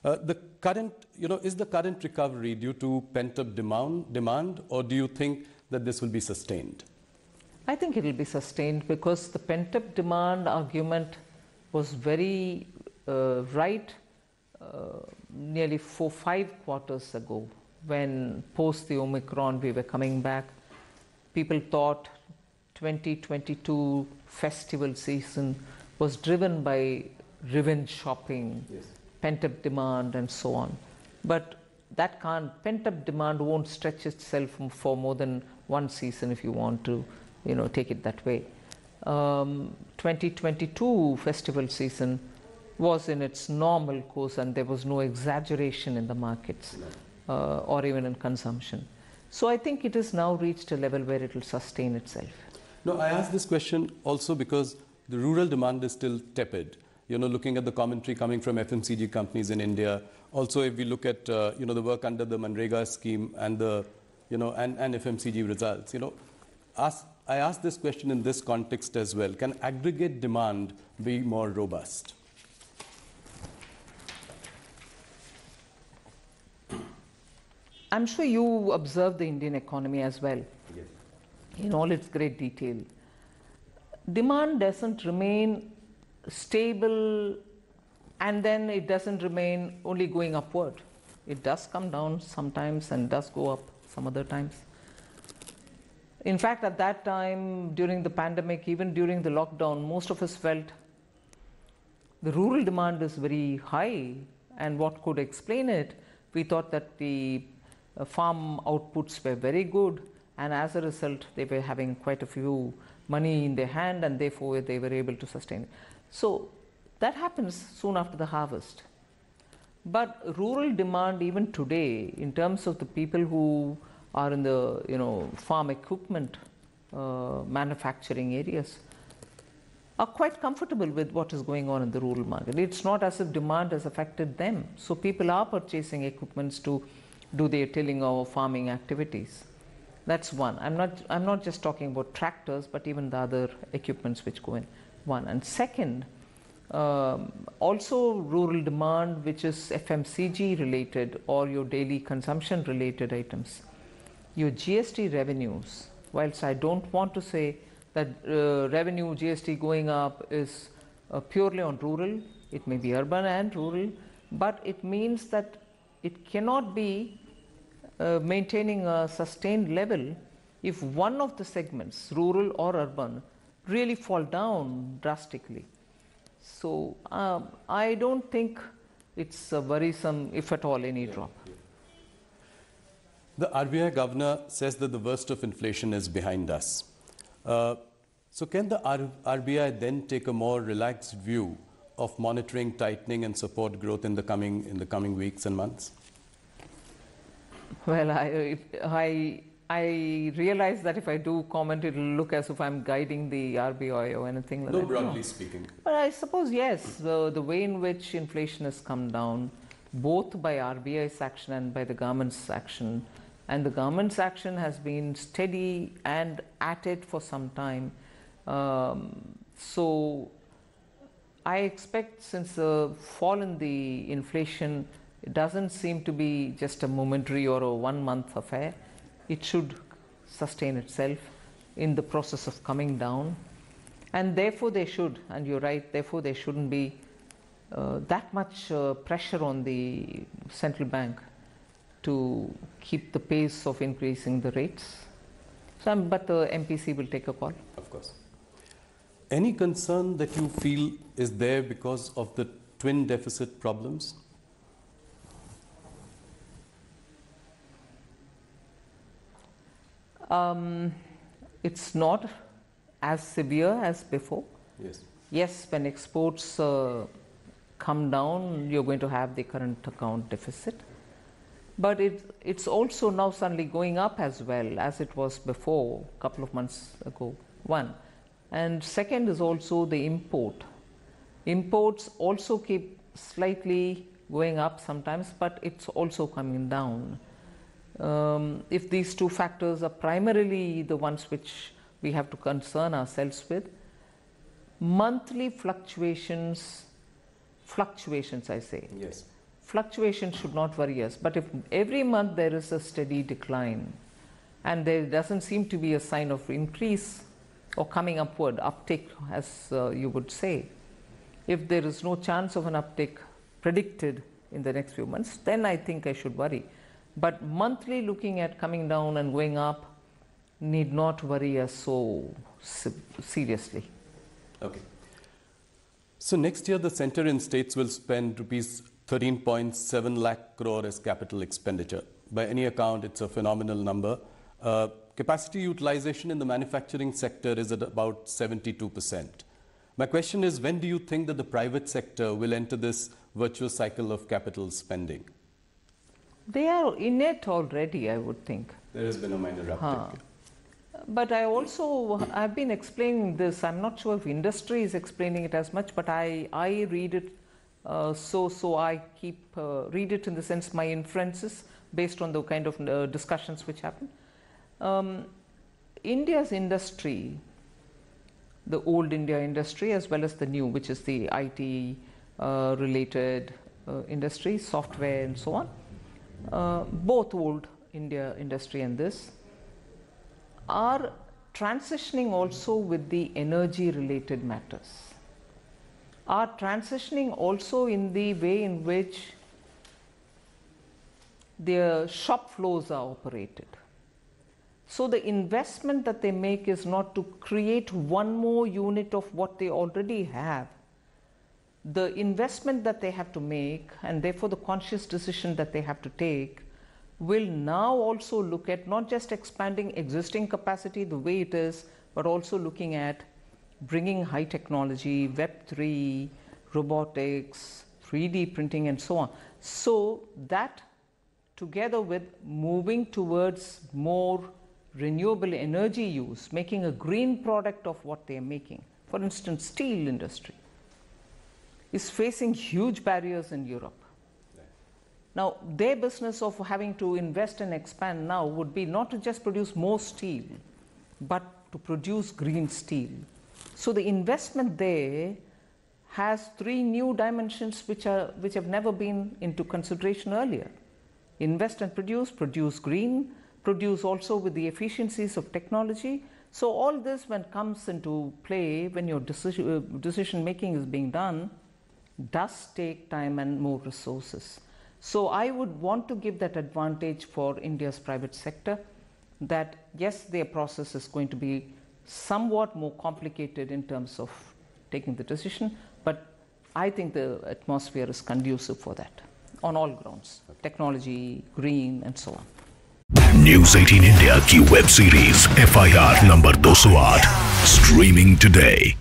The current, is the current recovery due to pent-up demand, or do you think that this will be sustained? I think it will be sustained because the pent-up demand argument was very right nearly 4-5 quarters ago, when post the Omicron we were coming back. People thought 2022 festival season was driven by revenge shopping, yes, pent-up demand and so on. But that pent-up demand won't stretch itself for more than one season if you want to, take it that way. 2022 festival season was in its normal course and there was no exaggeration in the markets or even in consumption. So I think it has now reached a level where it will sustain itself. No, I ask this question also because the rural demand is still tepid. Looking at the commentary coming from FMCG companies in India. Also, if we look at, the work under the Manrega scheme and the, and FMCG results, I ask this question in this context as well. Can aggregate demand be more robust? I'm sure you observe the Indian economy as well, yes, in all its great detail. Demand doesn't remain stable and then it doesn't remain only going upward. It does come down sometimes and does go up some other times. In fact, at that time, during the pandemic, even during the lockdown, most of us felt the rural demand is very high, and what could explain it? We thought that the farm outputs were very good, and as a result, they were having quite a few money in their hand, and therefore they were able to sustain it. So that happens soon after the harvest. But rural demand even today, in terms of the people who are in the farm equipment manufacturing areas, are quite comfortable with what is going on in the rural market. It's not as if demand has affected them. So people are purchasing equipments to do their tilling or farming activities. That's one. I'm not just talking about tractors, but even the other equipments which go in. One. And second, also rural demand, which is FMCG related or your daily consumption related items. Your GST revenues, whilst I don't want to say that revenue GST going up is purely on rural, it may be urban and rural, but it means that it cannot be maintaining a sustained level if one of the segments, rural or urban, really fall down drastically. So I don't think it's worrisome, if at all, any drop. The RBI governor says that the worst of inflation is behind us. So can the RBI then take a more relaxed view of monitoring, tightening and support growth in the coming weeks and months? Well, I realize that if I do comment, it will look as if I'm guiding the RBI or anything like that. No, broadly speaking. But I suppose, yes, the way in which inflation has come down, both by RBI's action and by the government's action, and the government's action has been steady and at it for some time. So I expect, since the fall in the inflation, it doesn't seem to be just a momentary or a 1-month affair. It should sustain itself in the process of coming down, and therefore they should, and you're right, therefore there shouldn't be that much pressure on the central bank to keep the pace of increasing the rates. But the MPC will take a call. Of course. Any concern that you feel is there because of the twin deficit problems? It's not as severe as before. Yes. Yes, when exports come down, you're going to have the current account deficit. But it's also now suddenly going up as well as it was before, a couple of months ago, one. And second is also the import. Imports also keep slightly going up sometimes, but it's also coming down. If these two factors are primarily the ones which we have to concern ourselves with, monthly fluctuations I say, yes, fluctuation should not worry us. But if every month there is a steady decline and there doesn't seem to be a sign of increase or coming upward, uptick as you would say, if there is no chance of an uptick predicted in the next few months, then I think I should worry. But monthly looking at coming down and going up need not worry us so seriously. Okay. So next year the centre and states will spend rupees 13.7 lakh crore as capital expenditure. By any account, it's a phenomenal number. Capacity utilization in the manufacturing sector is at about 72%. My question is, when do you think that the private sector will enter this virtuous cycle of capital spending? They are in it already, I would think. There has been a minor uptick. But I've been explaining this. I'm not sure if industry is explaining it as much, but I read it. So I keep read it in the sense my inferences based on the kind of discussions which happen. India's industry, the old India industry as well as the new, which is the IT related industry, software and so on, both old India industry and this, are transitioning also with the energy related matters, are transitioning also in the way in which their shop floors are operated. So the investment that they make is not to create one more unit of what they already have. The investment that they have to make, and therefore the conscious decision that they have to take, will now also look at not just expanding existing capacity the way it is, but also looking at bringing high technology, Web3, robotics, 3D printing and so on. So that together with moving towards more renewable energy use, making a green product of what they are making. For instance, steel industry is facing huge barriers in Europe. Now, their business of having to invest and expand now would be not to just produce more steel, but to produce green steel. So the investment there has three new dimensions which have never been into consideration earlier. Invest and produce green, produce also with the efficiencies of technology. So all this, when comes into play, when your decision making is being done, does take time and more resources. So I would want to give that advantage for India's private sector, that yes, their process is going to be somewhat more complicated in terms of taking the decision, but I think the atmosphere is conducive for that on all grounds, technology, green and so on. News 18 India की web series FIR number 208 streaming today.